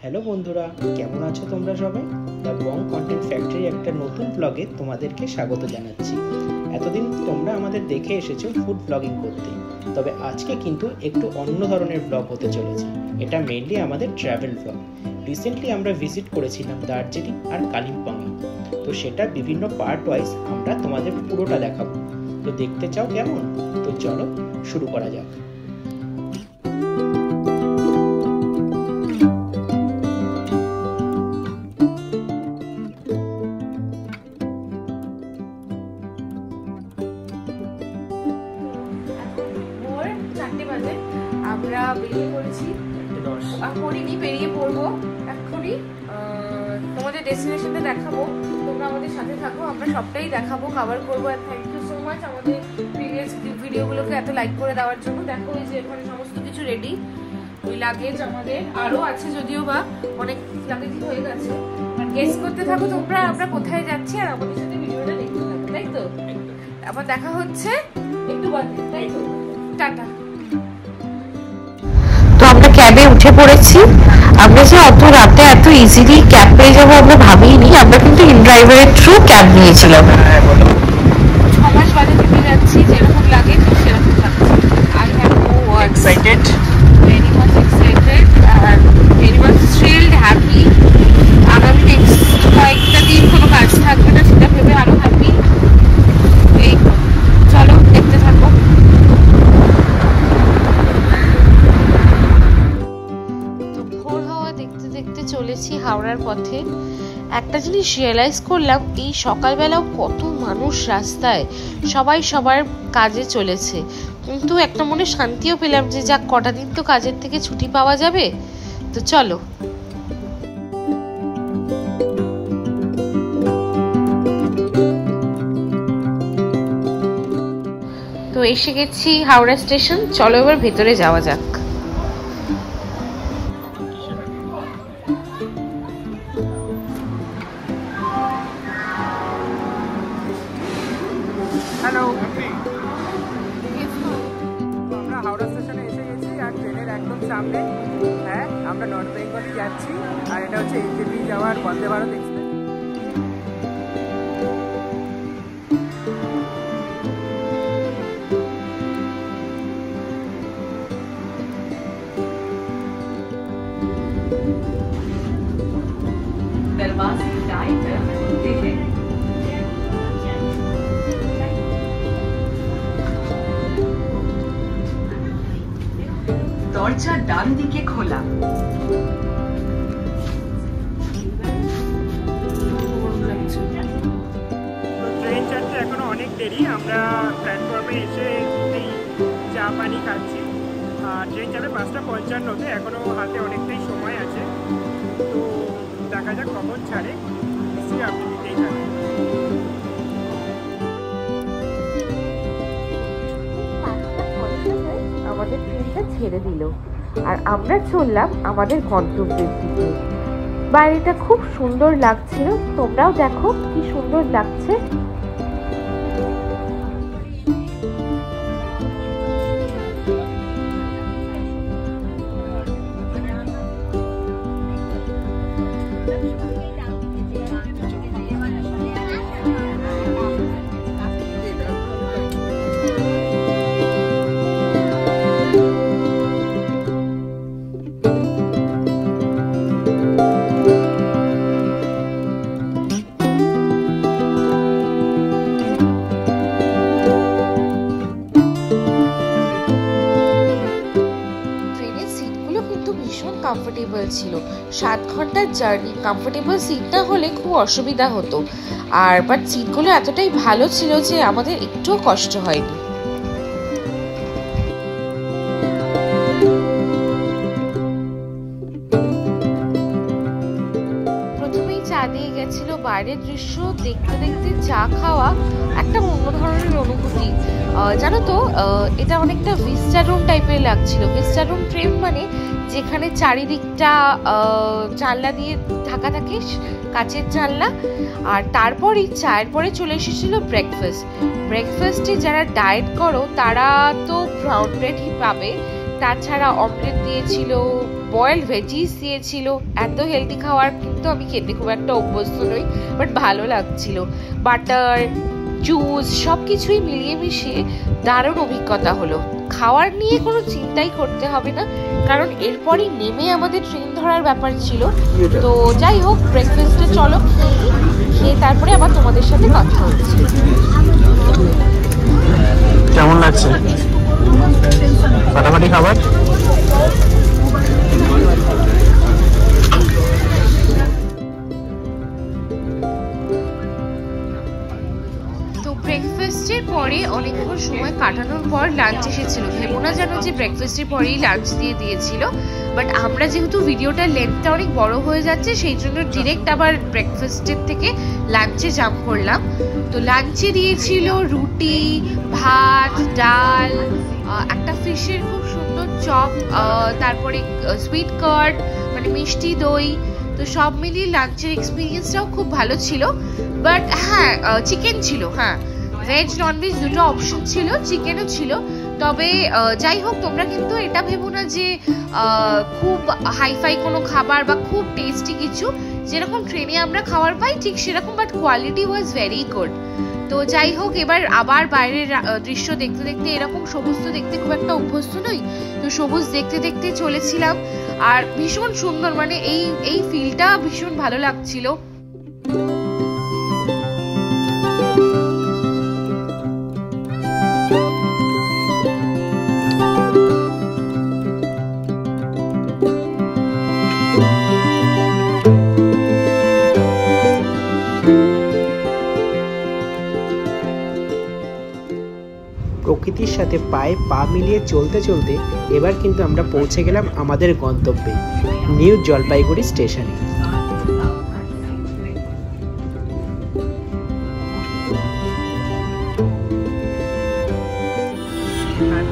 Hello বন্ধুরা, কেমন আছো তোমরা সবাই? দ্য বং কন্টেন্ট ফ্যাক্টরি একটা নতুন ব্লগে তোমাদেরকে স্বাগত জানাচ্ছি। এতদিন তোমরা আমাদের দেখে এসেছো ফুড ব্লগিং করতে, তবে আজকে কিন্তু একটু অন্য ধরনের ব্লগ হতে চলেছে। এটা মেইনলি আমাদের ট্রাভেল ব্লগ। রিসেন্টলি আমরা ভিজিট করেছিলাম দার্জিলিং আর কালিম্পংয়ে, তো সেটা বিভিন্ন পার্ট ওয়াইজ আমরা তোমাদের পুরোটা দেখাবো। তো দেখতে চাও কেমন? তো চলো শুরু করা যাক। আমরা বেরিয়ে পড়েছি, এখনই বেরিয়ে পড়বো। এখনই তোমাদের ডেস্টিনেশনটা দেখাবো, তোমরা আমাদের সাথে থাকো, আমরা সবটাই দেখাবো, কভার করবো। আর থ্যাংক ইউ সো মাচ আমাদের প্রিভিয়াস ভিডিওগুলোকে এত লাইক করে দেওয়ার জন্য। দেখো এই যে এখানে সমস্ত কিছু রেডি। ওই লাগেজ আমাদের আরও আছে, যদিও বা অনেক লাগেজই হয়ে গেছে। আর গেস করতে থাকো তোমরা আমরা কোথায় যাচ্ছি, আর আমাদের সাথে ভিডিওটা দেখতে থাকো, তাই তো? আবার দেখা হচ্ছে একটু বাদে, তাই তো? টাটা। তো আমরা ক্যাবে উঠে পড়েছি। আমরা যে অত রাতে এত ইজিলি ক্যাব পেয়ে যাবো আমরা ভাবিনি। আমরা কিন্তু ইনড্রাইভারের থ্রু ক্যাব নিয়েছিলাম। 6 মাস বাদে যেতে যাচ্ছি, যেরকম লাগে সেরকম লাগছে। I have no words. Excited, very much excited আর ভেরি মাচ থ্রিলড, হ্যাপি। আগামী নেক্সট কয়েকটা দিন কোনো কাজ থাকবে না, সেটা ভেবে আরো হ্যাপি। এই চলো দেখতে থাকো। দেখতে চলেছি হাওড়ার পথে। একটা জিনিস রিয়েলাইজ করলাম, এই সকালবেলাও কত মানুষ রাস্তায়, সবাই সবার কাজে চলেছে। কিন্তু একটা মনে শান্তিও পেলাম যে যাক, কটা দিন তো কাজের থেকে ছুটি পাওয়া যাবে। তো চলো। তো এসে গেছি হাওড়া স্টেশন, চলো এবার ভেতরে যাওয়া যাক। হ্যালো, আমরা হাওড়া স্টেশনে এসে গেছি আর ট্রেনের একদম সামনে। হ্যাঁ, আমরা নর্থ বেঙ্গলে যাচ্ছি আর এটা হচ্ছে এনজেপি যাওয়ার বন্দে ভারত এক্সপ্রেস। দরজা ডান দিকে খোলা। ট্রেন যাচ্ছে, এখনো অনেক দেরি। আমরা প্ল্যাটফর্মে এসে এই চা পানি খাচ্ছি। আর ট্রেন যাবে 5:55-তে, এখনো হাতে অনেকটাই সময় আছে। তো দেখা যাক কখন ছাড়ে, নিশ্চয়ই আপনি দিতেই থাকবেন। আমাদের ট্রেনটা ছেড়ে দিল আর আমরা চললাম আমাদের গন্তব্যের দিকে। বাইরেটা খুব সুন্দর লাগছিল, তোমরাও দেখো কি সুন্দর লাগছে। কমফোর্টেবল ছিল। 7 ঘন্টার জার্নি, কমফোর্টেবল সিট না হলে খুব অসুবিধা হতো। আর বাট সিটগুলো এতটাই ভালো ছিল যে আমাদের একটুও কষ্ট হয়নি। প্রথমেই চা দিয়ে গেছিল, বাইরের দৃশ্য দেখতে দেখতে চা খাওয়া একটা অন্য ধরনের অনুভূতি। জানো তো, এটা অনেকটা ভিস্টা রুম টাইপের লাগছিল। ভিস্টা রুম ট্রেন মানে যেখানে চারিদিকটা জানলা দিয়ে ঢাকা থাকে, কাচের জানলা। আর তারপরেই চায়ের পরে চলে এসেছিল ব্রেকফাস্টে যারা ডায়েট করো তারা তো ব্রাউন ব্রেডই পাবে, তাছাড়া অমলেট দিয়েছিল, বয়েলড ভেজিস দিয়েছিল। এত হেলদি খাবার কিন্তু আমি খেতে খুব একটা অভ্যস্ত নই, বাট ভালো লাগছিল। বাটার, জুস সব কিছুই মিলিয়ে মিশিয়ে দারুণ অভিজ্ঞতা হলো। খাওয়ার নিয়ে কোনো চিন্তাই করতে হবে না, কারণ এরপরই নেমে আমাদের ট্রেন ধরার ব্যাপার ছিল। তো যাই হোক, ব্রেকফাস্টে চলো খেয়ে তারপরে আবার তোমাদের সাথে কথা হচ্ছে। কেমন লাগছে ফাটাফাটি খাবার? ব্রেকফাস্টের পরে অনেকক্ষণ সময় কাটানোর পর লাঞ্চ এসেছিল। ভেবো না জানো যে ব্রেকফাস্টের পরেই লাঞ্চ দিয়ে দিয়েছিল, বাট আমরা যেহেতু ভিডিওটার লেন্থটা অনেক বড় হয়ে যাচ্ছে সেই জন্য ডিরেক্ট আবার ব্রেকফাস্টের থেকে লাঞ্চে জাম্প করলাম। তো লাঞ্চে দিয়েছিল রুটি, ভাত, ডাল, একটা ফিশের খুব সুন্দর চপ, তারপরে সুইট কার্ড মানে মিষ্টি দই। তো সব মিলিয়ে লাঞ্চের এক্সপিরিয়েন্সটাও খুব ভালো ছিল। বাট হ্যাঁ, চিকেন ছিল, হ্যাঁ ভেজ ননভেজ দুটো অপশন ছিল, চিকেনও ছিল। তবে যাই হোক, তোমরা কিন্তু এটা ভেবো না যে খুব হাইফাই কোনো খাবার বা খুব টেস্টি কিছু। যেরকম ট্রেনে আমরা খাবার পাই ঠিক সেরকম, but quality was very good. তো যাই হোক, এবার আবার বাইরের দৃশ্য দেখতে দেখতে, এরকম সবুজ তো দেখতে খুব একটা অভ্যস্ত নই, তো সবুজ দেখতে দেখতে চলেছিলাম। আর ভীষণ সুন্দর, মানে এই ফিলটা ভীষণ ভালো লাগছিল। প্রকৃতির সাথে পায়ে পা মিলিয়ে চলতে চলতে এবার কিন্তু আমরা পৌঁছে গেলাম আমাদের গন্তব্যে, নিউ জলপাইগুড়ি স্টেশনে।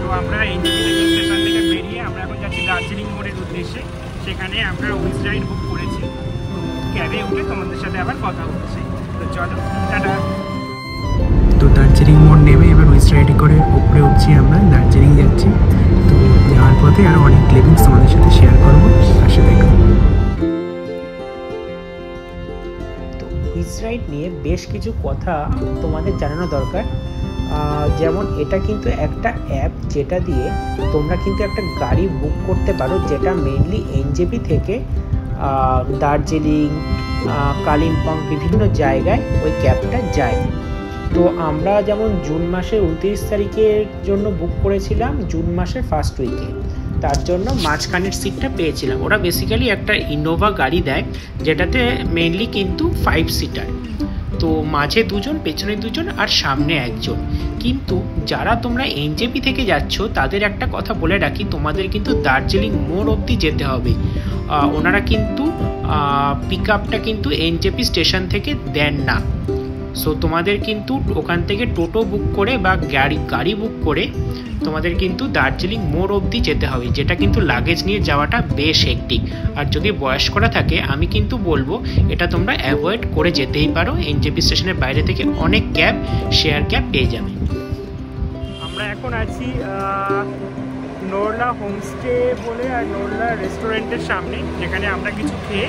তো আমরা এনজেপি স্টেশন থেকে বেরিয়ে আমরা এখন যাচ্ছি দার্জিলিং মোড়ের উদ্দেশ্যে। সেখানে আমরা উইজ রাইড বুক করেছি, ক্যাবে উঠে তোমাদের সাথে আবার কথা হচ্ছে। তো চলো, টাটা। তো দার্জিলিং মোড় নেমে এবার উইজ রাইডে করে উপরে উঠছি, আমরা দার্জিলিং যাচ্ছি। তো যাওয়ার পথে আরও অনেক ক্লিপিংস তোমাদের সাথে শেয়ার করবো, পাশে দেখো। তো উইজ রাইড নিয়ে বেশ কিছু কথা তোমাদের জানানো দরকার। যেমন এটা কিন্তু একটা অ্যাপ যেটা দিয়ে তোমরা কিন্তু একটা গাড়ি বুক করতে পারো, যেটা মেইনলি এনজেপি থেকে দার্জিলিং, কালিম্পং বিভিন্ন জায়গায় ওই ক্যাবটা যায়। তো আমরা যেমন জুন মাসের 29 তারিখের জন্য বুক করেছিলাম, জুন মাসের ফার্স্ট উইকে, তার জন্য মাঝখানের সিটটা পেয়েছিলাম। ওরা বেসিক্যালি একটা ইনোভা গাড়ি দেয়, যেটাতে মেইনলি কিন্তু 5 সিটার। তো মাঝে দুজন, পেছনে দুজন আর সামনে একজন। কিন্তু যারা তোমরা এনজেপি থেকে যাচ্ছ তাদের একটা কথা বলে রাখি, তোমাদের কিন্তু দার্জিলিং মোড় অবধি যেতে হবে। ওনারা কিন্তু পিক আপটা কিন্তু এনজেপি স্টেশন থেকে দেন না। সো তোমাদের কিন্তু ওখান থেকে টোটো বুক করে বা গাড়ি বুক করে তোমাদের কিন্তু দার্জিলিং মোড় অবধি যেতে হবে, যেটা কিন্তু লাগেজ নিয়ে যাওয়াটা বেশ হেক্টিক। আর যদি বয়স্করা থাকে আমি কিন্তু বলবো এটা তোমরা অ্যাভয়েড করে যেতেই পারো। এনজেপি স্টেশনের বাইরে থেকে অনেক ক্যাব, শেয়ার ক্যাব পেয়ে যাবে। আমরা এখন আছি নোরলা হোমস্টে বলে আর নোরলা রেস্টুরেন্টের সামনে, যেখানে আমরা কিছু খেয়ে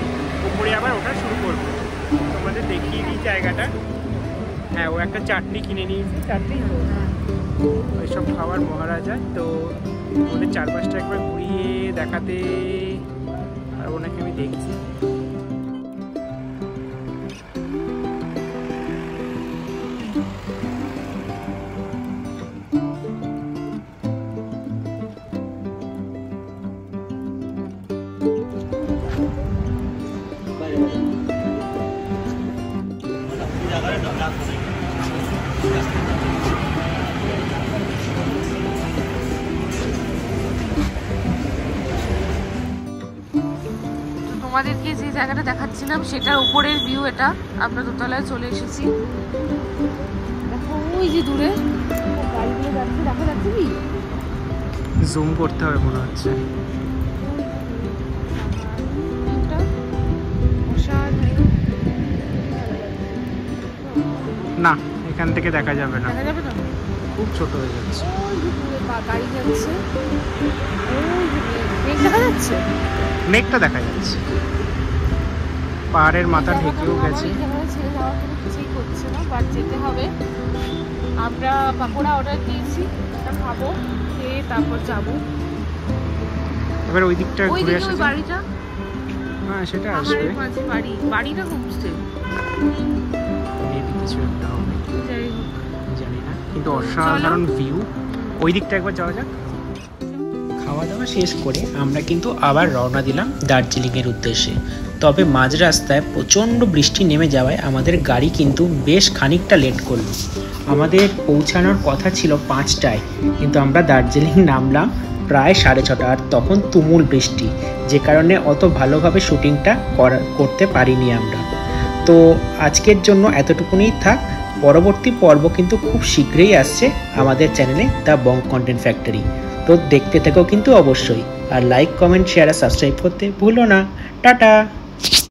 উপরে আবার ওঠা শুরু করবো। তোমাদের দেখিয়ে দিই জায়গাটা। হ্যাঁ, ও একটা চাটনি কিনে নিয়েছে, চাটনি ওইসব খাবার মহারাজা। তো ওদের চারপাশটা একবার ঘুরিয়ে দেখাতে আর ওনাকে আমি দেখছি। তোমাদেরকে যে জায়গাটা দেখাচ্ছিলাম সেটার উপরের ভিউ এটা। আমরা দোতলায় চলে এসেছি। দেখো ওই যে দূরে গাড়িগুলো যাচ্ছে, দেখা যাচ্ছে কি? জুম করতে হবে মনে হচ্ছে। না, এখান থেকে দেখা যাবে না, দেখা যাবে না, খুব ছোট হয়ে যাচ্ছে। গাড়ি যাচ্ছে, দেখা যাচ্ছে। মেঘটা দেখা যাচ্ছে, পাহাড়ের মাথা ঢেকেও গেছে। কিছুই করছে না, বাট যেতে হবে। আমরা পাকোড়া অর্ডার দিয়েছি, এটা খাবো, খেয়ে তারপর যাবো। এবার ওই দিকটা ঘুরে আসা যায়। বাড়িটা, হ্যাঁ সেটা আসবে। মাঝে বাড়িটা হোমস্টে মেবি কিছু একটা হবে, যাই হোক জানি না, কিন্তু অসাধারণ ভিউ। ওই দিকটা একবার যাওয়া যাক। খাওয়া দাওয়া শেষ করে আমরা কিন্তু আবার রওনা দিলাম দার্জিলিংয়ের উদ্দেশ্যে। তবে মাঝ রাস্তায় প্রচণ্ড বৃষ্টি নেমে যাওয়ায় আমাদের গাড়ি কিন্তু বেশ খানিকটা লেট করলো। আমাদের পৌঁছানোর কথা ছিল 5টায়, কিন্তু আমরা দার্জিলিং নামলাম প্রায় 6:30, আর তখন তুমুল বৃষ্টি, যে কারণে অত ভালোভাবে শুটিংটা করতে পারিনি আমরা। তো আজকের জন্য এতটুকুনিই থাক। পরবর্তী পর্ব কিন্তু খুব শীঘ্রই আসছে আমাদের চ্যানেলে দ্য বং কন্টেন্ট ফ্যাক্টরি। তো দেখতে থেকো কিন্তু অবশ্যই, আর লাইক, কমেন্ট, শেয়ার আর সাবস্ক্রাইব করতে ভুলো না। টাটা।